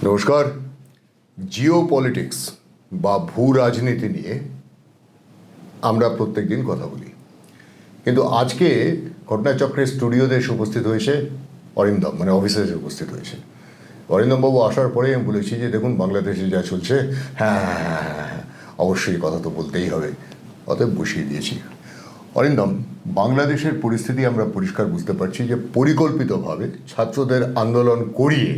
নমস্কার। জিও পলিটিক্স বা ভূ রাজনীতি নিয়ে আমরা প্রত্যেক দিন কথা বলি, কিন্তু আজকে ঘটনাচক্রের স্টুডিওতে এসে উপস্থিত হয়েছে অরিন্দম, মানে অফিসে এসে উপস্থিত হয়েছে অরিন্দমবাবু। আসার পরে আমি বলেছি যে দেখুন বাংলাদেশে যা চলছে, হ্যাঁ অবশ্যই কথা তো বলতেই হবে, অতএব বসিয়ে দিয়েছি। অরিন্দম, বাংলাদেশের পরিস্থিতি আমরা পরিষ্কার বুঝতে পারছি যে পরিকল্পিতভাবে ছাত্রদের আন্দোলন করিয়ে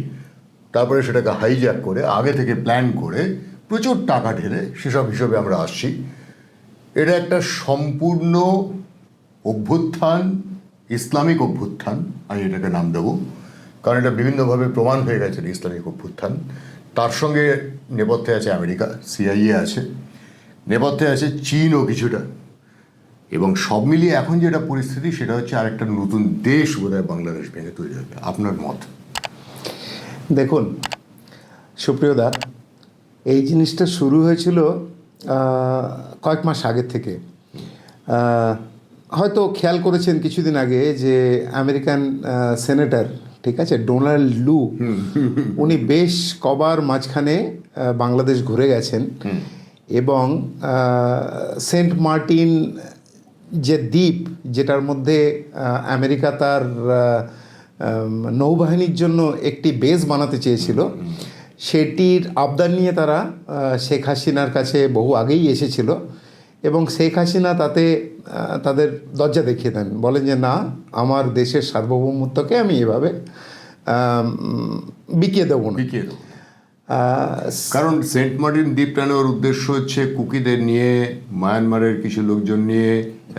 তারপরে সেটাকে হাইজ্যাক করে আগে থেকে প্ল্যান করে প্রচুর টাকা ঢেলে সেসব হিসেবে আমরা আসছি। এটা একটা সম্পূর্ণ অভ্যুত্থান, ইসলামিক অভ্যুত্থান আমি এটাকে নাম দেবো, কারণ এটা বিভিন্নভাবে প্রমাণ হয়ে গেছে ইসলামিক অভ্যুত্থান। তার সঙ্গে নেপথ্যে আছে আমেরিকা, সিআইএ আছে, নেপথ্যে আছে চীনও কিছুটা, এবং সব মিলিয়ে এখন যেটা পরিস্থিতি সেটা হচ্ছে আরেকটা নতুন দেশ বোধহয় বাংলাদেশ ভেঙে তৈরি হবে। আপনার মত? দেখুন সুপ্রিয়দা, এই জিনিসটা শুরু হয়েছিল কয়েক মাস আগের থেকে। হয়তো খেয়াল করেছেন কিছুদিন আগে যে আমেরিকান সেনেটর, ঠিক আছে, ডোনাল্ড লু, উনি বেশ কবার মাঝখানে বাংলাদেশ ঘুরে গেছেন এবং সেন্ট মার্টিন যে দ্বীপ, যেটার মধ্যে আমেরিকা তার নৌবাহিনীর জন্য একটি বেস বানাতে চেয়েছিল, সেটির আবদার নিয়ে তারা শেখ হাসিনার কাছে বহু আগেই এসেছিল এবং শেখ হাসিনা তাতে তাদের দরজা দেখিয়ে দেন, বলেন যে না, আমার দেশের সার্বভৌমত্বকে আমি এভাবে বিকিয়ে দেবো না। কারণ সেন্ট মার্টিন দ্বীপটা নেওয়ার উদ্দেশ্য হচ্ছে কুকিদের নিয়ে, মায়ানমারের কিছু লোকজন নিয়ে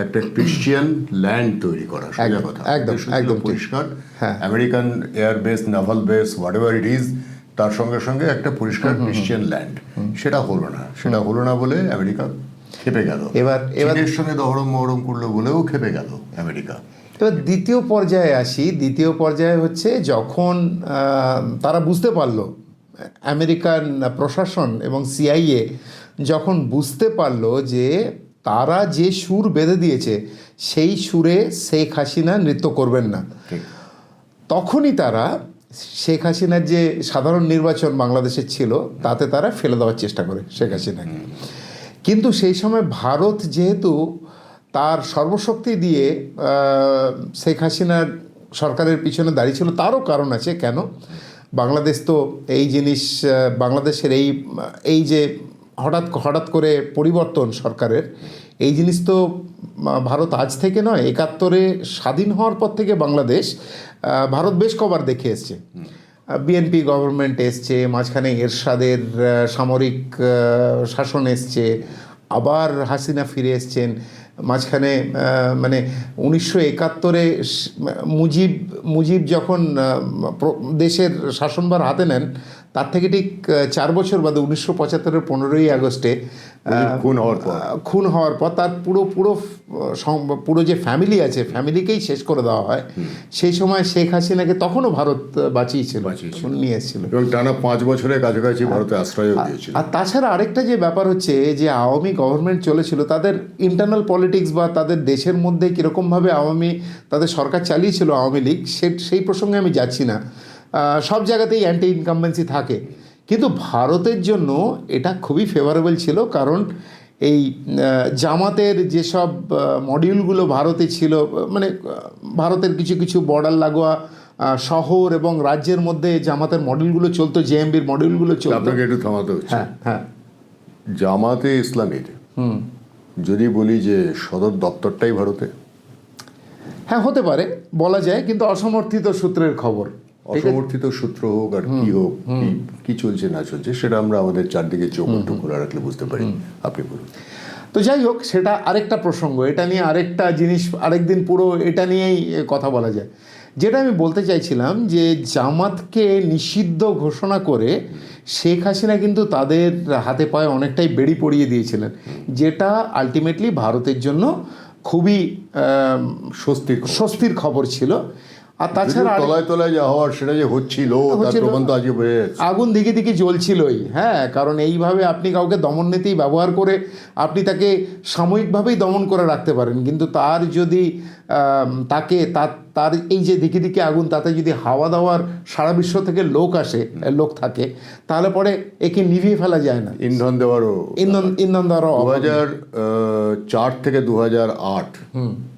একটা ক্রিশ্চিয়ান ল্যান্ড তৈরি করা। সোজা কথা, একদম পরিষ্কার। American air base, naval base, what ever it is, তার সঙ্গে সঙ্গে একটা পরিষ্কার ক্রিশ্চিয়ান ল্যান্ড। সেটা হলো না বলে আমেরিকা খেপে গেল। এবার এর সঙ্গে দহরম মহরম করলো বলেও খেপে গেল আমেরিকা। এবার দ্বিতীয় পর্যায়ে আসি। দ্বিতীয় পর্যায়ে হচ্ছে যখন তারা বুঝতে পারলো, আমেরিকান প্রশাসন এবং সিআইএ যখন বুঝতে পারলো যে তারা যে সুর বেঁধে দিয়েছে সেই সুরে শেখ হাসিনা নৃত্য করবেন না, তখনই তারা শেখ হাসিনার যে সাধারণ নির্বাচন বাংলাদেশের ছিল তাতে তারা ফেলে দেওয়ার চেষ্টা করে শেখ হাসিনাকে। কিন্তু সেই সময় ভারত যেহেতু তার সর্বশক্তি দিয়ে শেখ হাসিনার সরকারের পিছনে দাঁড়িয়েছিল, তারও কারণ আছে কেন। বাংলাদেশ তো এই জিনিস, বাংলাদেশের এই যে হঠাৎ করে পরিবর্তন সরকারের, এই জিনিস তো ভারত আজ থেকে নয়, 71-এ স্বাধীন হওয়ার পর থেকে বাংলাদেশ ভারত বেশ কবার দেখে এসছে। বিএনপি গভর্নমেন্ট এসছে, মাঝখানে এরশাদের সামরিক শাসন এসছে, আবার হাসিনা ফিরে এসছেন, মাঝখানে মানে 1971-এ মুজিব যখন দেশের শাসনভার হাতে নেন, তার থেকে ঠিক 4 বছর বাদে 1975-এর 15ই আগস্টে খুন হওয়ার পর তার পুরো যে ফ্যামিলি আছে, ফ্যামিলিকেই শেষ করে দেওয়া হয়। সেই সময় শেখ হাসিনাকে তখনও ভারত বাঁচিয়েছিল, নিয়ে এসেছিল এবং টানা 5 বছরের কাছাকাছি ভারতে আশ্রয়ও দিয়েছিল। আর তাছাড়া আরেকটা যে ব্যাপার হচ্ছে যে আওয়ামী গভর্নমেন্ট চলেছিল, তাদের ইন্টারনাল পলিটিক্স বা তাদের দেশের মধ্যে কীরকমভাবে তাদের সরকার চালিয়েছিল আওয়ামী লীগ, সেই প্রসঙ্গে আমি যাচ্ছি না। সব জায়গাতেই অ্যান্টি ইনকামবেন্সি থাকে, কিন্তু ভারতের জন্য এটা খুবই ফেভারেবল ছিল, কারণ এই জামাতের যেসব মডিউলগুলো ভারতে ছিল, মানে ভারতের কিছু বর্ডার লাগোয়া শহর এবং রাজ্যের মধ্যে জামাতের মডিউলগুলো চলতো, জেএমবির মডিউলগুলো চলতো। আপনাকে একটু থামাতে হচ্ছে। হ্যাঁ, জামাতে ইসলামীর যদি বলি যে সদর দপ্তরটাই ভারতে, হ্যাঁ হতে পারে, বলা যায়, কিন্তু অসমর্থিত সূত্রের খবর। অসমর্থিত সূত্র হোক আর কি হোক, কি চলছে না চলছে সেটা আমরা আমাদের চারদিকে চোখ খোলা রাখলে বুঝতে পারি। আপনি বলুন। তো যাই হোক, সেটা আরেকটা প্রসঙ্গ, এটা নিয়ে আরেকটা জিনিস, আরেকদিন পুরো এটা নিয়েই কথা বলা যায়। যেটা আমি বলতে চাইছিলাম যে জামাতকে নিষিদ্ধ ঘোষণা করে শেখ হাসিনা কিন্তু তাদের হাতে পায়ে অনেকটাই বেড়ি পড়িয়ে দিয়েছিলেন, যেটা আলটিমেটলি ভারতের জন্য খুবই স্বস্তির খবর ছিল। আর তাছাড়া তলায় তলায় যা হওয়ার সেটা যে হচ্ছিল তার প্রমাণ তো আজকে বেড়ে যাচ্ছে। আগুন দিকে দিকে জ্বলছিলই, হ্যাঁ, কারণ এইভাবে আপনি কাউকে দমননীতি ব্যবহার করে আপনি তাকে সাময়িকভাবেই দমন করে রাখতে পারেন, কিন্তু তার যদি তাকে তার এই যে দিকে দিকে আগুন, তাতে যদি হাওয়া দাওয়ার সারা বিশ্ব থেকে লোক থাকে, তাহলে পরে একে নিভিয়ে ফেলা যায় না। ইন্ধন দেওয়ারও ইন্ধন দেওয়ারও 2004 থেকে 2008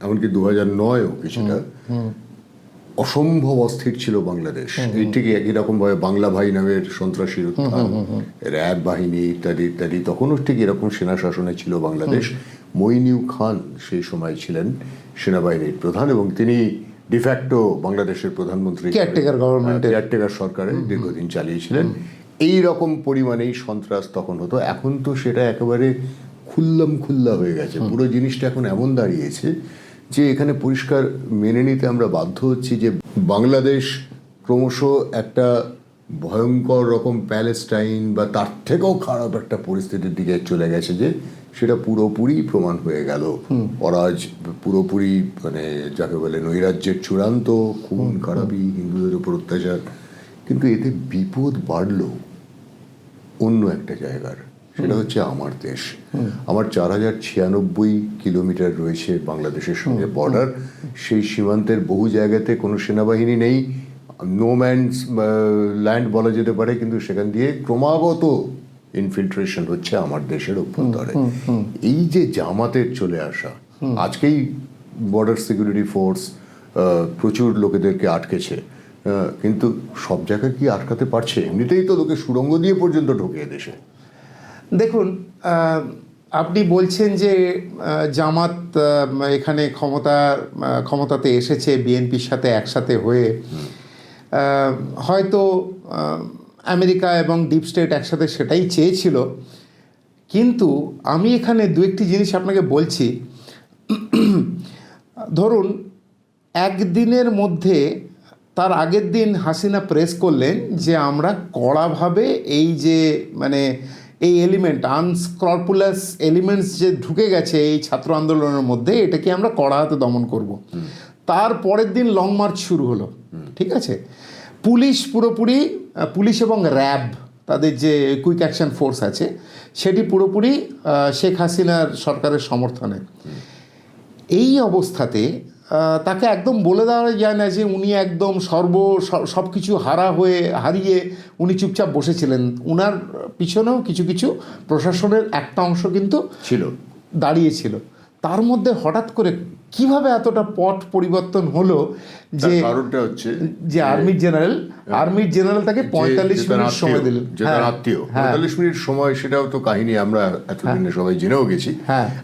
এমনকি 2009ও কিছুটা অসম্ভব অস্থির ছিল বাংলাদেশ। এই ঠিক একই রকম ভাবে বাংলা ভাই নামের সন্ত্রাসীর উত্থান, র্যাব বাহিনী ইত্যাদি ইত্যাদি, তখনও ঠিক এরকম সেনা শাসনে ছিল বাংলাদেশ। মইনিউ খান সেই সময় ছিলেন সেনাবাহিনীর প্রধান এবং তিনি ডিফ্যাক্টো বাংলাদেশের প্রধানমন্ত্রী, কেয়ারটেকার সরকারে দীর্ঘদিন চালিয়েছিলেন। এই রকম পরিমাণেই সন্ত্রাস তখন হতো। এখন তো সেটা একেবারে খুল্লা হয়ে গেছে। পুরো জিনিসটা এখন এমন দাঁড়িয়েছে যে এখানে পরিষ্কার মেনে নিতে আমরা বাধ্য হচ্ছি যে বাংলাদেশ ক্রমশ একটা ভয়ঙ্কর রকম প্যালেস্টাইন বা তার থেকেও খারাপ একটা পরিস্থিতির দিকে চলে গেছে, যে সেটা পুরোপুরি প্রমাণ হয়ে গেল। অরাজ পুরোপুরি, মানে যাকে বলে নৈরাজ্যের চূড়ান্ত, খুন খারাপি, হিন্দুদের উপর অত্যাচার। কিন্তু এতে বিপদ বাড়লো অন্য একটা জায়গার, সেটা হচ্ছে আমার দেশ। আমার 4096 কিলোমিটার রয়েছে বাংলাদেশের সঙ্গে বর্ডার। সেই সীমান্তের বহু জায়গাতে কোনো সেনাবাহিনী নেই, নো ম্যানস ল্যান্ড বলা যেতে পারে, কিন্তু সেখান দিয়ে ক্রমাগত ইনফিল্ট্রেশন হচ্ছে আমার দেশের অভ্যন্তরে। এই যে জামাতের চলে আসা, আজকেই বর্ডার সিকিউরিটি ফোর্স প্রচুর লোকেদেরকে আটকেছে, কিন্তু সব জায়গায় কি আটকাতে পারছে? এমনিতেই তো লোকে সুড়ঙ্গ দিয়ে পর্যন্ত ঢোকে দেশে। দেখুন, আপনি বলছেন যে জামাত এখানে ক্ষমতাতে এসেছে বিএনপির সাথে একসাথে হয়ে, হয়তো আমেরিকা এবং ডিপ স্টেট একসাথে সেটাই চেয়েছিল। কিন্তু আমি এখানে দু একটি জিনিস আপনাকে বলছি। ধরুন, একদিনের মধ্যে, তার আগের দিন হাসিনা প্রেস করলেন যে আমরা কড়াভাবে এই যে মানে এই এলিমেন্ট, আনস্ক্রপুলাস এলিমেন্টস যে ঢুকে গেছে এই ছাত্র আন্দোলনের মধ্যে, এটাকে আমরা কড়া হাতে দমন করব। তার পরের দিন লং মার্চ শুরু হলো, ঠিক আছে। পুলিশ এবং র্যাব, তাদের যে কুইক অ্যাকশন ফোর্স আছে, সেটি পুরোপুরি শেখ হাসিনার সরকারের সমর্থনে। এই অবস্থাতে তাকে একদম বলে দেওয়া যায় না যে উনি একদম সব কিছু হারিয়ে উনি চুপচাপ বসেছিলেন। উনার পিছনেও কিছু কিছু প্রশাসনের একটা অংশ কিন্তু দাঁড়িয়েছিল। তার মধ্যে হঠাৎ করে কিভাবে এতটা পট পরিবর্তন হলো যে কারণটা হচ্ছে যে আর্মির জেনারেল তাকে 45 মিনিট সময় দিলেন। 45 মিনিট সময়, সেটাও তো কাহিনী আমরা এতদিনে সবাই জেনেও গেছি।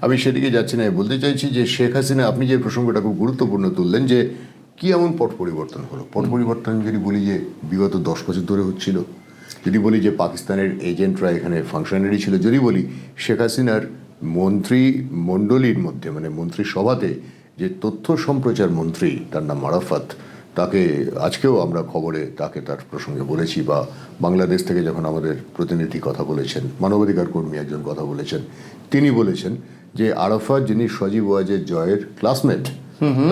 আমি সেদিকে যাচ্ছি না, বলতে চাইছি যে শেখ হাসিনা, আপনি যে প্রসঙ্গটা খুব গুরুত্বপূর্ণ তুললেন, যে কি এমন পট পরিবর্তন হলো। পট পরিবর্তন যদি বলি যে বিগত 10 বছর ধরে হচ্ছিল, যদি বলি যে পাকিস্তানের এজেন্টরা এখানে ফাংশনারি ছিল, যদি বলি শেখ হাসিনার মন্ত্রী মণ্ডলীর মধ্যে, মানে মন্ত্রিসভাতে যে তথ্য সম্প্রচার মন্ত্রী, তার নাম আরাফাত, তাকে আজকেও আমরা খবরে তার প্রসঙ্গে বলেছি, বা বাংলাদেশ থেকে যখন আমাদের প্রতিনিধি কথা বলেছেন, মানবাধিকার কর্মী একজন কথা বলেছেন, তিনি বলেছেন যে আরাফাত, যিনি সজীব ওয়াজেদ জয়ের ক্লাসমেট,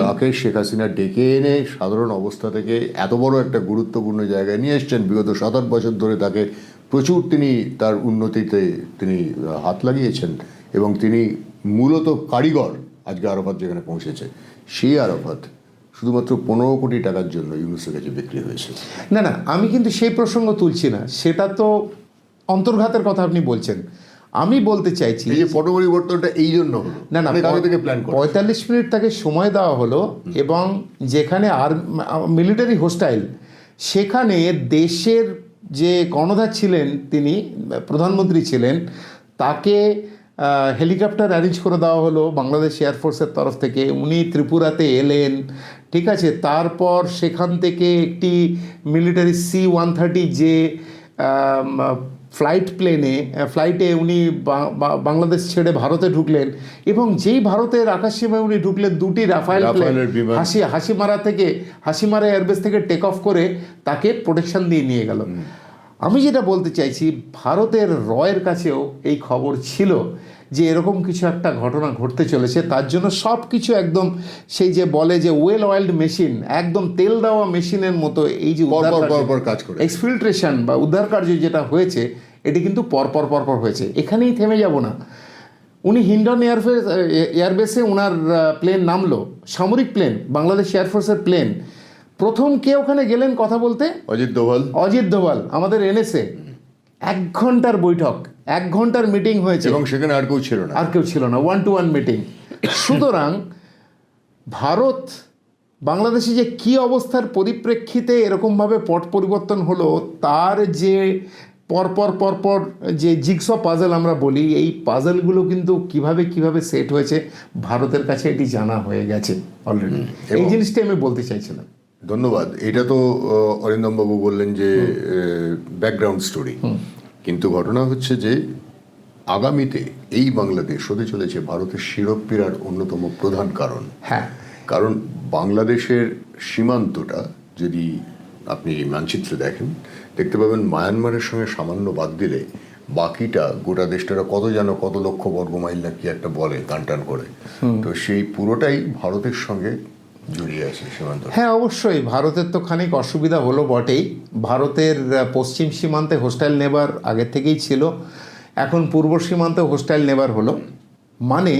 তাকে শেখ হাসিনা ডেকে এনে সাধারণ অবস্থা থেকে এত বড় একটা গুরুত্বপূর্ণ জায়গায় নিয়ে এসছেন। বিগত 7-8 বছর ধরে তাকে প্রচুর তার উন্নতিতে তিনি হাত লাগিয়েছেন, এবং তিনি মূলত কারিগর। আজকে আরাফাত যেখানে পৌঁছেছে, সেই আরাফাত শুধুমাত্র 15 কোটি টাকার জন্য ইউনুসের কাছে বিক্রি হয়েছে। না, আমি কিন্তু সেই প্রসঙ্গ তুলছি না, সেটা তো অন্তর্ঘাতের কথা আপনি বলছেন। আমি বলতে চাইছি এই যে পট পরিবর্তনটা এই জন্য হলো, না, 45 মিনিট তাকে সময় দেওয়া হলো, এবং যেখানে মিলিটারি হোস্টাইল, সেখানে দেশের যে কর্ণধার ছিলেন, তিনি প্রধানমন্ত্রী ছিলেন, তাকে হেলিকপ্টার অ্যারেঞ্জ করে দেওয়া হলো বাংলাদেশ এয়ারফোর্সের তরফ থেকে। উনি ত্রিপুরাতে এলেন, ঠিক আছে। তারপর সেখান থেকে একটি মিলিটারি C-130 যে ফ্লাইটে উনি বাংলাদেশ ছেড়ে ভারতে ঢুকলেন, এবং যেই ভারতের আকাশসীমায় উনি ঢুকলেন, 2টি রাফায়েল প্লেন হাসিমারা এয়ারবেস থেকে টেক অফ করে তাকে প্রোটেকশন দিয়ে নিয়ে গেল। আমি যেটা বলতে চাইছি, ভারতের রয়ের কাছেও এই খবর ছিল যে এরকম কিছু একটা ঘটনা ঘটতে চলেছে, তার জন্য সব কিছু একদম সেই যে বলে যে ওয়েল অয়েলড মেশিন, একদম তেল দেওয়া মেশিনের মতো এই যে পরপর কাজ করে এক্সফিল্ট্রেশন বা উদ্ধার কার্য যেটা হয়েছে, এটি কিন্তু পরপর হয়েছে। এখানেই থেমে যাব না। উনি হিন্ডন এয়ারবেসে ওনার প্লেন নামলো, সামরিক প্লেন, বাংলাদেশ এয়ারফোর্সের প্লেন। প্রথম কে ওখানে গেলেন কথা বলতে? অজিত দোভাল, আমাদের এনএসএ। 1 ঘন্টার বৈঠক, 1 ঘন্টার মিটিং হয়েছে এবং সেখানে আর কেউ ছিল না, 1-to-1 মিটিং। সুতরাং ভারত বাংলাদেশে যে কী অবস্থার পরিপ্রেক্ষিতে এরকমভাবে পট পরিবর্তন হলো, তার যে পরপর যে জিগস পাজল আমরা বলি, এই পাজলগুলো কিন্তু কিভাবে সেট হয়েছে ভারতের কাছে এটি জানা হয়ে গেছে অলরেডি। এই জিনিসটা আমি বলতে চাইছিলাম। ধন্যবাদ। এটা তো অরিন্দম বাবু বললেন যে ব্যাকগ্রাউন্ড স্টোরি, কিন্তু ঘটনা হচ্ছে যে আগামীতে এই বাংলাদেশ হতে চলেছে ভারতের শিরোপীড়ার অন্যতম প্রধান কারণ। হ্যাঁ, কারণ বাংলাদেশের সীমান্তটা যদি আপনি মানচিত্রে দেখেন, দেখতে পাবেন মায়ানমারের সঙ্গে সামান্য বাদ দিলে বাকিটা গোটা দেশটা কত লক্ষ বর্গমাইল না কি একটা বলে টান করে, তো সেই পুরোটাই ভারতের সঙ্গে জড়িয়ে আছে সীমান্ত। হ্যাঁ, অবশ্যই ভারতের তো খানিক অসুবিধা হলো বটেই। ভারতের পশ্চিম সীমান্তে হোস্টাইল নেবার আগের থেকেই ছিল, এখন পূর্ব সীমান্তে হোস্টাইল নেবার হলো। মানে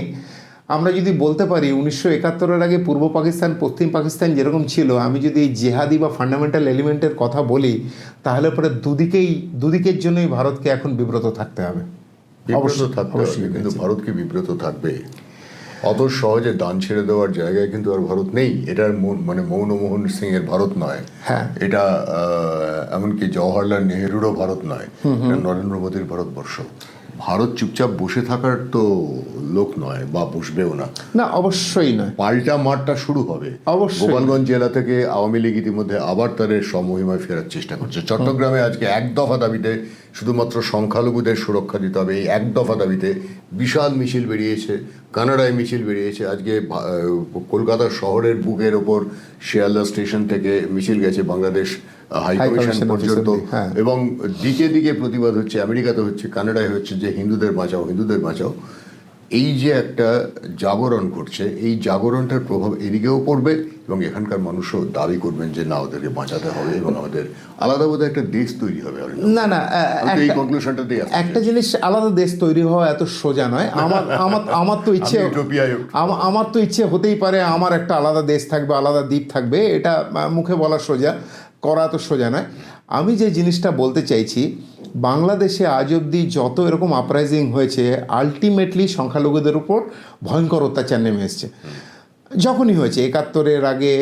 আমরা যদি বলতে পারি 1971-এর আগে পূর্ব পাকিস্তান পশ্চিম পাকিস্তান যেরকম ছিল, আমি যদি এই জেহাদি বা ফান্ডামেন্টাল এলিমেন্টের কথা বলি, তাহলে পরে দুদিকের জন্যই ভারতকে এখন বিব্রত থাকতে হবে। অবশ্যই, কিন্তু ভারতকে বিব্রত থাকবে। অত সহজে দান ছেড়ে দেওয়ার জায়গায় কিন্তু আর ভারত নেই। এটার মানে মনমোহন সিং এর ভারত নয়, হ্যাঁ, এটা এমনকি জওহরলাল নেহেরুরও ভারত নয়, নরেন্দ্র মোদীর ভারতবর্ষ। ভারত চুপচাপ বসে থাকার তো লোক নয়, বা বসবেও না। অবশ্যই নয়, পাল্টা মারটা শুরু হবে। গোপালগঞ্জ জেলা থেকে আওয়ামী লীগ ইতিমধ্যে আবার তাদের সমহিমায় ফেরার চেষ্টা করছে। চট্টগ্রামে আজকে 1 দফা দাবিতে, শুধুমাত্র সংখ্যালঘুদের সুরক্ষা দিতে হবে, এই 1 দফা দাবিতে বিশাল মিছিল বেরিয়েছে, কানাডায় মিছিল বেরিয়েছে। আজকে কলকাতা শহরের বুকের ওপর শিয়ালদা স্টেশন থেকে মিছিল গেছে বাংলাদেশ হাইকমিশন পর্যন্ত, এবং দিকে দিকে প্রতিবাদ হচ্ছে। আমেরিকাতে হচ্ছে, কানাডায় হচ্ছে, যে হিন্দুদের বাঁচাও। এই যে একটা জাগরণ ঘটছে, এই জাগরণটার প্রভাব এদিকেও পড়বে, এবং এখানকার মানুষও দাবি করবেন যে না, ওদেরকে বাঁচাতে হবে এবং আমাদের আলাদা বোধহয় একটা দেশ তৈরি হবে। না, এই কনক্লুশনটা দিয়ে একটা জিনিস, আলাদা দেশ তৈরি হওয়া এত সোজা নয়। আমার তো ইচ্ছে, আমার তো ইচ্ছে হতেই পারে আমার একটা আলাদা দেশ থাকবে, আলাদা দ্বীপ থাকবে। এটা মুখে বলা সোজা, করা তো সোজা নয়। আমি যে জিনিসটা বলতে চাইছি, বাংলাদেশে আজ অবধি যত এরকম আপরাইজিং হয়েছে, আলটিমেটলি সংখ্যালঘুদের উপর ভয়ঙ্কর অত্যাচার নেমে এসছে। যখনই হয়েছে, 71-এর আগে,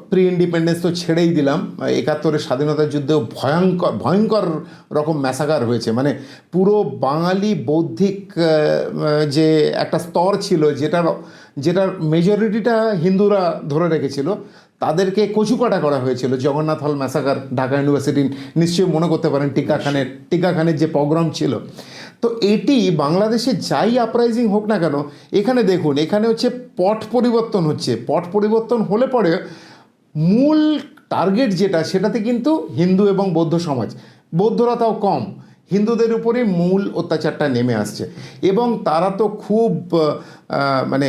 প্রি ইন্ডিপেন্ডেন্স তো ছেড়েই দিলাম, 71-এর স্বাধীনতার যুদ্ধেও ভয়ঙ্কর রকম ম্যাসাকার হয়েছে। মানে পুরো বাঙালি বৌদ্ধিক যে একটা স্তর ছিল, যেটার মেজরিটিটা হিন্দুরা ধরে রেখেছিল, তাদেরকে কচুকাটা করা হয়েছিল। জগন্নাথ হল ম্যাসাকার, ঢাকা ইউনিভার্সিটি নিশ্চয়ই মনে করতে পারেন, টিকা খানের যে প্রোগ্রাম ছিল। তো এটি বাংলাদেশে যাই আপরাইজিং হোক না কেন, এখানে দেখুন, এখানে হচ্ছে পট পরিবর্তন হলে পরে মূল টার্গেট সেটাতে কিন্তু হিন্দু এবং বৌদ্ধ সমাজ, বৌদ্ধরা তাও কম, হিন্দুদের উপরেই মূল অত্যাচারটা নেমে আসছে। এবং তারা তো খুব মানে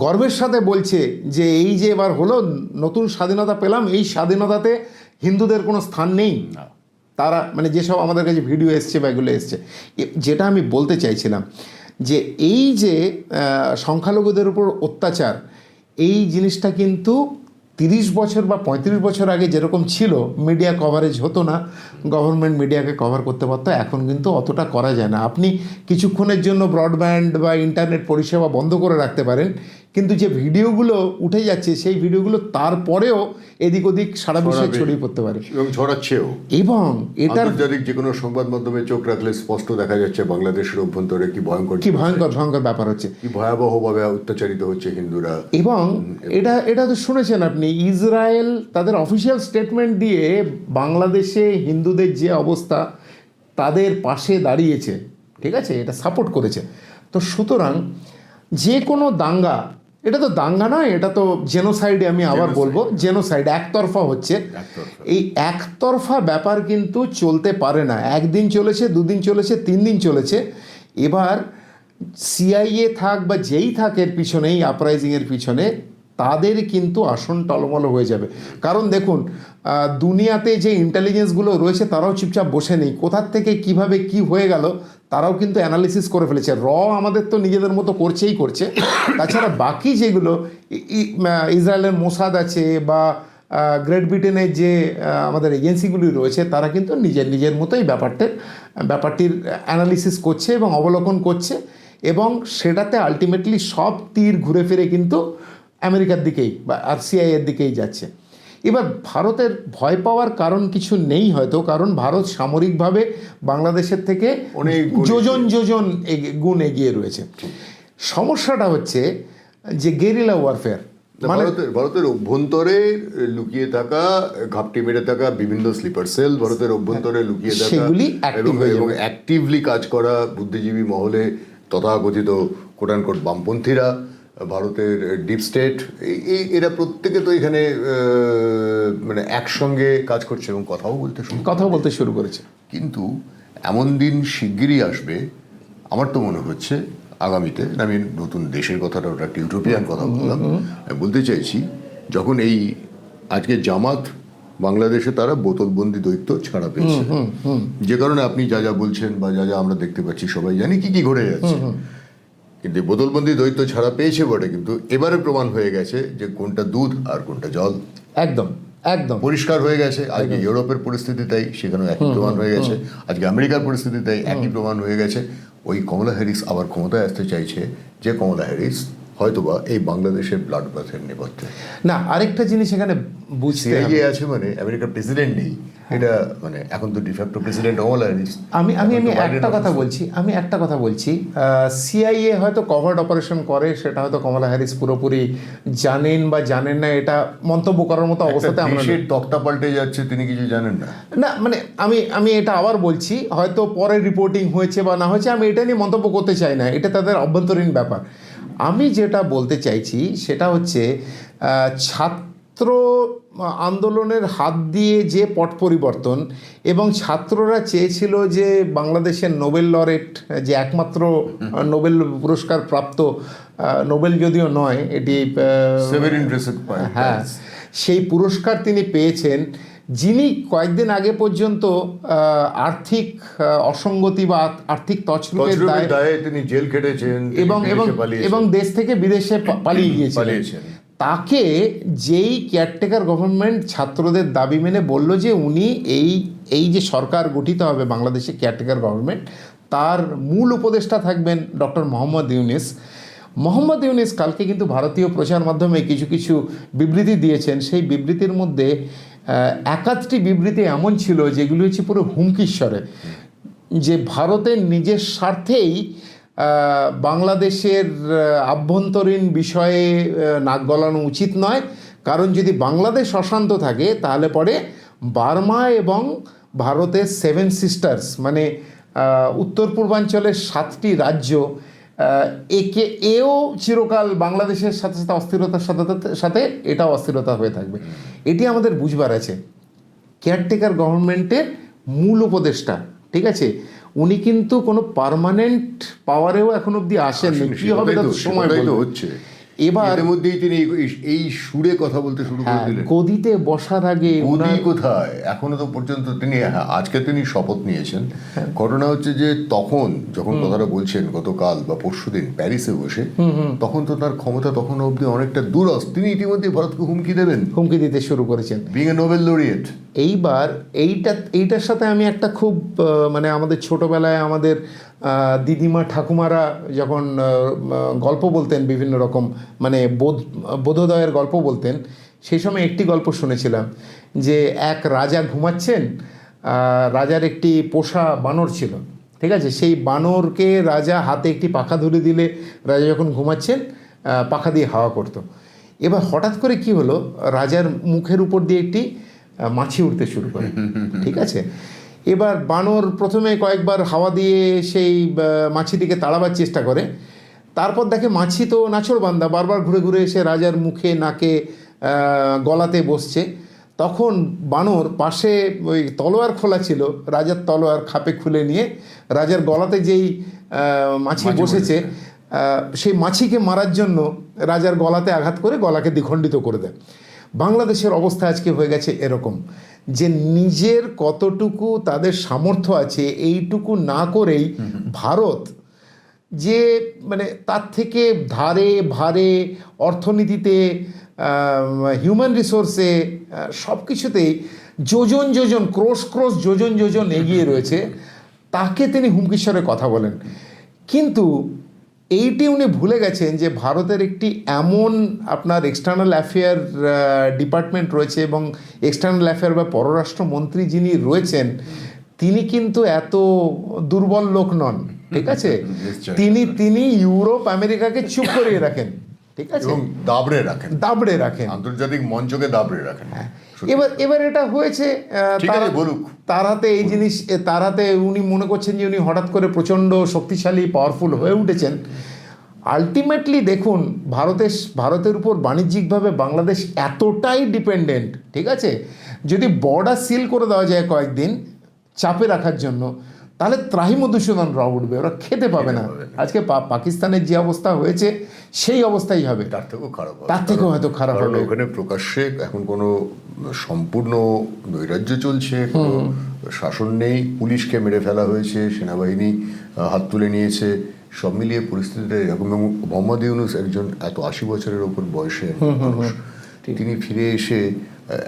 গর্বের সাথে বলছে যে এই যে এবার হলো, নতুন স্বাধীনতা পেলাম, এই স্বাধীনতাতে হিন্দুদের কোনো স্থান নেই। তারা মানে যেসব আমাদের কাছে ভিডিও এসছে বা এগুলো এসছে, যেটা আমি বলতে চাইছিলাম যে এই যে সংখ্যালঘুদের উপর অত্যাচার, এই জিনিসটা কিন্তু 30 বছর বা 35 বছর আগে যেরকম ছিল, মিডিয়া কভারেজ হতো না, গভর্নমেন্ট মিডিয়াকে কভার করতে পারতো। এখন কিন্তু অতটা করা যায় না। আপনি কিছুক্ষণের জন্য ব্রডব্যান্ড বা ইন্টারনেট পরিষেবা বন্ধ করে রাখতে পারেন, কিন্তু যে ভিডিওগুলো উঠে যাচ্ছে, সেই ভিডিওগুলো তারপরেও এদিক ওদিক সারা বিশ্বে ছড়িয়ে পড়তে পারে এবং ছড়াচ্ছেও। এবং এটার আন্তর্জাতিক যে কোনো সংবাদ মাধ্যমে চোখ রাখলে স্পষ্ট দেখা যাচ্ছে বাংলাদেশের অভ্যন্তরে কি ভয়ঙ্কর ব্যাপার হচ্ছে, কি ভয়াবহভাবে অত্যাচারিত হচ্ছে হিন্দুরা। এবং এটা তো শুনেছেন আপনি, ইসরায়েল তাদের অফিসিয়াল স্টেটমেন্ট দিয়ে বাংলাদেশে হিন্দুদের যে অবস্থা, তাদের পাশে দাঁড়িয়েছে, ঠিক আছে, এটা সাপোর্ট করেছে। তো সুতরাং যে কোনো দাঙ্গা এটা তো দাঙ্গা নয়, এটা তো জেনোসাইডে, আমি আবার বলবো জেনোসাইড, একতরফা হচ্ছে। এই একতরফা ব্যাপার কিন্তু চলতে পারে না। একদিন চলেছে, দুদিন চলেছে, 3 দিন চলেছে। এবার সিআইএ থাক বা যেই থাক এর পিছনে, এই আপরাইজিংয়ের পিছনে, তাদের কিন্তু আসন টলমল হয়ে যাবে। কারণ দেখুন, দুনিয়াতে যে ইন্টেলিজেন্সগুলো রয়েছে তারাও চুপচাপ বসে নেই। কোথার থেকে কিভাবে কি হয়ে গেল তারাও কিন্তু অ্যানালিসিস করে ফেলেছে। আমাদের তো নিজেদের মতো করছে। তাছাড়া বাকি যেগুলো ইসরায়েলের মোসাদ আছে বা গ্রেট ব্রিটেনের যে আমাদের এজেন্সিগুলি রয়েছে, তারা কিন্তু নিজের মতোই ব্যাপারটির অ্যানালিসিস করছে এবং অবলোকন করছে, এবং সেটাতে আলটিমেটলি সব তীর ঘুরে ফিরে কিন্তু আমেরিকার দিকেই বা সিআইএর দিকেই যাচ্ছে। এবার ভারতের ভয় পাওয়ার কারণ কিছু নেই হয়তো, কারণ ভারত সামরিকভাবে বাংলাদেশের থেকে অনেক যোজন গুণ এগিয়ে রয়েছে। সমস্যাটা হচ্ছে যে গেরিলা ওয়ারফেয়ার, ভারতের অভ্যন্তরে লুকিয়ে থাকা, ঘাপটি মেরে থাকা বিভিন্ন স্লিপার সেল, ভারতের অভ্যন্তরে লুকিয়ে থাকা সেগুলি এবং অ্যাক্টিভলি কাজ করা বুদ্ধিজীবী মহলে তথাকথিত কোটানকোট বামপন্থীরা, ভারতের ডিপ স্টেট, এরা প্রত্যেকে তো এখানে মানে একসঙ্গে কাজ করছে এবং কথাও বলতে শুরু করেছে। কিন্তু এমন দিন শিগগিরই আসবে, আমার তো মনে হচ্ছে আগামীতে, আমি নতুন দেশের কথাটা, ওটা একটা ইউটোপিয়ান কথা বললাম, আমি বলতে চাইছি যখন এই আজকে জামাত বাংলাদেশে তারা বোতলবন্দি দৈত্য ছাড়া পেয়েছে, যে কারণে আপনি যা বলছেন বা যা আমরা দেখতে পাচ্ছি সবাই জানি কি ঘটে যাচ্ছে, কিন্তু বোতলবন্দি দৈত্য ছাড়া পেয়েছে বটে, কিন্তু এবারে প্রমাণ হয়ে গেছে যে কোনটা দুধ আর কোনটা জল একদম পরিষ্কার হয়ে গেছে। আজকে ইউরোপের পরিস্থিতি তাই, সেখানেও একই প্রমাণ হয়ে গেছে। আজকে আমেরিকার পরিস্থিতি তাই, একই প্রমাণ হয়ে গেছে। ওই কমলা হ্যারিস আবার ক্ষমতায় আসতে চাইছে, যে কমলা হ্যারিস হয়তোবা এই বাংলাদেশের ব্লাড বাথের নেপথ্যে না। আরেকটা জিনিস এখানে বুঝতে আছে, মানে আমেরিকার প্রেসিডেন্ট নেই, এটা মানে এখন তো ডিফ্যাক্টো প্রেসিডেন্ট কমলা হ্যারিস। আমি একটা কথা বলছি, সিআইএ হয়তো কভার্ড অপারেশন করে, সেটা হয়তো কমলা হ্যারিস পুরোপুরি জানেন বা জানেন না, এটা মন্তব্য করার মতো অবস্থাতে আমরা। তক্তা পাল্টে যাচ্ছে, তিনি কিছু জানেন না। মানে আমি এটা আবার বলছি, হয়তো পরে রিপোর্টিং হয়েছে বা না হয়েছে, আমি এটা নিয়ে মন্তব্য করতে চাই না, এটা তাদের অভ্যন্তরীণ ব্যাপার। আমি যেটা বলতে চাইছি সেটা হচ্ছে ছাত্র আন্দোলনের হাত দিয়ে যে পট পরিবর্তন, এবং ছাত্ররা চেয়েছিল যে বাংলাদেশের নোবেল লরেট, যে একমাত্র নোবেল পুরস্কার প্রাপ্ত, নোবেল যদিও নয় এটি, হ্যাঁ, সেই পুরস্কার তিনি পেয়েছেন, যিনি কয়েকদিন আগে পর্যন্ত আর্থিক অসঙ্গতি বা আর্থিক তছরূপের দায়ে তিনি জেল খেটেছেন এবং দেশ থেকে বিদেশে পালিয়ে গিয়েছিলেন। তাকে যেই কেয়ারটেকার গভর্নমেন্ট ছাত্রদের দাবি মেনে বলল যে উনি এই যে সরকার গঠিত হবে বাংলাদেশে, কেয়ারটেকার গভর্নমেন্ট, তার মূল উপদেষ্টা থাকবেন ডক্টর মোহাম্মদ ইউনিস কালকে কিন্তু ভারতীয় প্রচার মাধ্যমে কিছু বিবৃতি দিয়েছেন। সেই বিবৃতির মধ্যে একাধটি বিবৃতি এমন ছিল যেগুলি হচ্ছে পুরো হুমকিস্বরে, যে ভারতের নিজের স্বার্থেই বাংলাদেশের আভ্যন্তরীণ বিষয়ে নাক গলানো উচিত নয়, কারণ যদি বাংলাদেশ অশান্ত থাকে তাহলে পরে বার্মা এবং ভারতের 7 সিস্টার্স, মানে উত্তর পূর্বাঞ্চলের 7টি রাজ্য, এও চিরকাল বাংলাদেশের সাথে সাথে অস্থিরতার সাথে এটাও অস্থিরতা হয়ে থাকবে। এটি আমাদের বুঝবার আছে। কেয়ারটেকার গভর্নমেন্টের মূল উপদেষ্টা, ঠিক আছে, উনি কিন্তু কোনো পার্মানেন্ট পাওয়ারেও এখন অব্দি আসেননি। কি হবে তার সময় হচ্ছে। এবার মধ্যেই তিনি এই সুরে কথা বলতে শুরু করে দিলেন। গদিতে বসার আগে কোথায় এখনো তো পর্যন্ত তিনি, আজকে তিনি শপথ নিয়েছেন। ঘটনা হচ্ছে যে তখন যখন কথাটা বলছেন গতকাল বা পরশুদিন প্যারিসে বসে, তখন তো তার ক্ষমতা তখন অবধি অনেকটা দূরস্থ। তিনি ইতিমধ্যে ভারতকে হুমকি দিতে শুরু করেছেন, বিং এ নোবেল লরিয়েট। এইবার এইটার সাথে আমি একটা খুব মানে আমাদের ছোটবেলায় আমাদের দিদিমা ঠাকুমারা যখন গল্প বলতেন, বিভিন্ন রকম মানে বোধোদয়ের গল্প বলতেন, সেই সময় একটি গল্প শুনেছিলাম যে এক রাজা ঘুমাচ্ছেন, রাজার একটি পোষা বানর ছিল, ঠিক আছে, সেই বানরকে রাজা হাতে একটি পাখা ধরে দিলে রাজা যখন ঘুমাচ্ছেন পাখা দিয়ে হাওয়া করতো। এবার হঠাৎ করে কি হলো, রাজার মুখের উপর দিয়ে একটি মাছি উঠতে শুরু করে, ঠিক আছে। এবার বানর প্রথমে কয়েকবার হাওয়া দিয়ে সেই মাছিটিকে তাড়াবার চেষ্টা করে, তারপর দেখে মাছি তো নাছোড়বান্দা, বারবার ঘুরে ঘুরে এসে রাজার মুখে, নাকে, গলাতে বসছে। তখন বানর পাশে ওই তলোয়ার খোলা ছিল, রাজার তলোয়ার খাপে খুলে নিয়ে রাজার গলাতে যেই মাছি বসেছে, সেই মাছিকে মারার জন্য রাজার গলাতে আঘাত করে গলাকে দ্বিখণ্ডিত করে দেয়। বাংলাদেশের অবস্থা আজকে হয়ে গেছে এরকম, যে নিজের কতটুকু তাদের সামর্থ্য আছে এইটুকু না করেই ভারত যে মানে তার থেকে ধারে ভারে, অর্থনীতিতে, হিউম্যান রিসোর্সে, সব কিছুতেই যোজন যোজন, ক্রোশ যোজন এগিয়ে রয়েছে, তাকে তিনি হুমকির স্বরে কথা বলেন। কিন্তু এইটি উনি ভুলে গেছেন যে ভারতের একটি এমন আপনার এক্সটার্নাল অ্যাফেয়ার ডিপার্টমেন্ট রয়েছে, এবং এক্সটার্নাল অ্যাফেয়ার বা পররাষ্ট্রমন্ত্রী যিনি রয়েছেন তিনি কিন্তু এত দুর্বল লোক নন, ঠিক আছে? তিনি ইউরোপ আমেরিকাকে চুপ করিয়ে রাখেন, ঠিক আছে, এবং দাবড়ে রাখেন আন্তর্জাতিক মঞ্চকে দাবড়ে রাখেন। এবার এটা হয়েছে তার হাতে এই জিনিস, তার হাতে উনি মনে করছেন যে উনি হঠাৎ করে প্রচণ্ড শক্তিশালী, পাওয়ারফুল হয়ে উঠেছেন। আলটিমেটলি দেখুন, ভারতের উপর বাণিজ্যিকভাবে বাংলাদেশ এতটাই ডিপেন্ডেন্ট, ঠিক আছে, যদি বর্ডার সিল করে দেওয়া যায় কয়েকদিন চাপে রাখার জন্য, তাহলে ত্রাহি মধুসূদন রাও উঠবে, ওরা খেতে পাবে না। আজকে পাকিস্তানের যে অবস্থা হয়েছে সেই অবস্থাই হবে, তার থেকেও হয়তো খারাপ হবে। ওখানে প্রকাশ্যে এখন কোনো সম্পূর্ণ নৈরাজ্য চলছে, কোনো শাসন নেই, পুলিশকে মেরে ফেলা হয়েছে, সেনাবাহিনী হাত তুলে নিয়েছে, সব মিলিয়ে পরিস্থিতিটা এরকম। এবং মোহাম্মদ ইউনূস একজন এত 80 বছরের ওপর বয়সে মানুষ, তিনি ফিরে এসে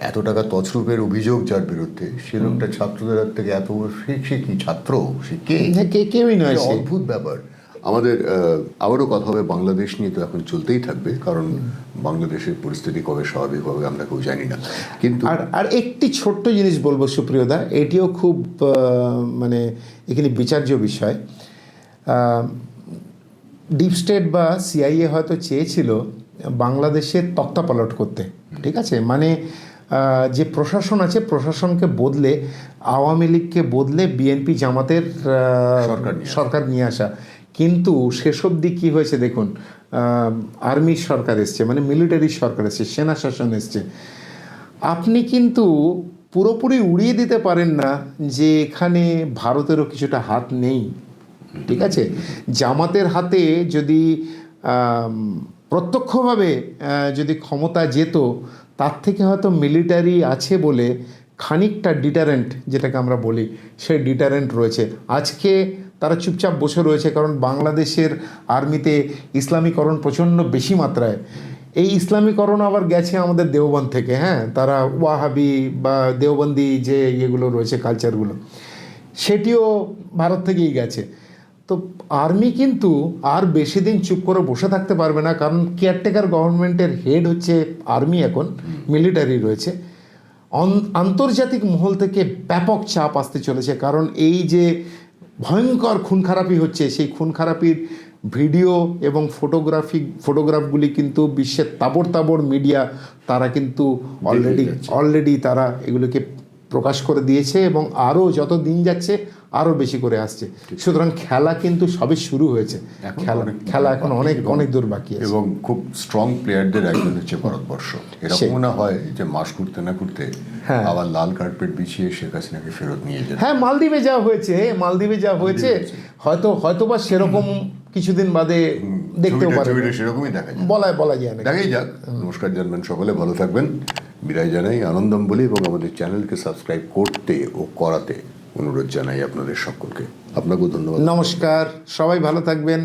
এত টাকা তছরূপের অভিযোগ যার বিরুদ্ধে, সে লোকটা ছাত্রদের হাত থেকে এত, সে কি ছাত্র, সে কেউই নয়, অদ্ভুত ব্যাপার। আমাদের আবারও কথা হবে বাংলাদেশ নিয়ে, তো এখন চলতেই থাকবে, কারণ বাংলাদেশের পরিস্থিতি কবে স্বাভাবিক হবে আমরা কেউ জানি না। কিন্তু আর একটি ছোট্ট জিনিস বলবো সুপ্রিয়দা, এটিও খুব মানে এখানে বিচার্য বিষয়। ডিপ স্টেট বা সিআইএ হয়তো চেয়েছিল বাংলাদেশের তক্তাপালট করতে, ঠিক আছে, মানে যে প্রশাসন আছে প্রশাসনকে বদলে, আওয়ামী লীগকে বদলে বিএনপি জামাতের সরকার নিয়ে আসা। কিন্তু শেষ অবধি কী হয়েছে দেখুন, আর্মির সরকার এসছে, মানে মিলিটারি সরকার এসছে, সেনা শাসন এসছে। আপনি কিন্তু পুরোপুরি উড়িয়ে দিতে পারেন না যে এখানে ভারতেরও কিছুটা হাত নেই, ঠিক আছে। জামাতের হাতে যদি প্রত্যক্ষভাবে যদি ক্ষমতা যেত, তার থেকে হয়তো মিলিটারি আছে বলে খানিকটা ডিটারেন্ট, যেটাকে আমরা বলি, সেই ডিটারেন্ট রয়েছে। আজকে তারা চুপচাপ বসে রয়েছে, কারণ বাংলাদেশের আর্মিতে ইসলামীকরণ প্রচণ্ড বেশি মাত্রায়। এই ইসলামীকরণ আবার গেছে আমাদের দেওবন্দ থেকে, হ্যাঁ, তারা ওয়াহাবি বা দেওবন্দি যে ইয়েগুলো রয়েছে, কালচারগুলো, সেটিও ভারত থেকেই গেছে। তো আর্মি কিন্তু আর বেশি দিন চুপ করে বসে থাকতে পারবে না, কারণ কেয়ারটেকার গভর্নমেন্টের হেড হচ্ছে আর্মি, এখন মিলিটারি রয়েছে। আন্তর্জাতিক মহল থেকে ব্যাপক চাপ আসতে চলেছে, কারণ এই যে ভয়ঙ্কর খুন খারাপি হচ্ছে, সেই খুন খারাপির ভিডিও এবং ফটোগ্রাফগুলি কিন্তু বিশ্বের তাবড় মিডিয়া তারা কিন্তু অলরেডি তারা এগুলোকে প্রকাশ করে দিয়েছে, এবং আরও যত দিন যাচ্ছে আরও বেশি করে আসছে। সুতরাং খেলা কিন্তু সবে শুরু হয়েছে, খেলা এখন অনেক দূর বাকি আছে। এবং খুব স্ট্রং প্লেয়ারদের একজন হচ্ছে ভারতবর্ষ। এরকম না হয় যে মাস করতে না করতে আবার লাল কার্পেট বিছিয়ে শেখ হাসিনাকে ফেরত নিয়ে যেতে। হ্যাঁ, মালদ্বীপে যা হয়েছে হয়তো বা সেরকম কিছুদিন বাদে দেখতেও পারে, সেরকমই দেখা যায়, বলা যায় না। দেখাই যাক। নমস্কার জানবেন, সকলে ভালো থাকবেন, বিদায় জানাই, আনন্দম বলি, এবং আমাদের চ্যানেলকে সাবস্ক্রাইব করতে ও করাতে অনুরোধ জানাই আপনাদের সকলকে। আপনাকেও ধন্যবাদ। নমস্কার, সবাই ভালো থাকবেন।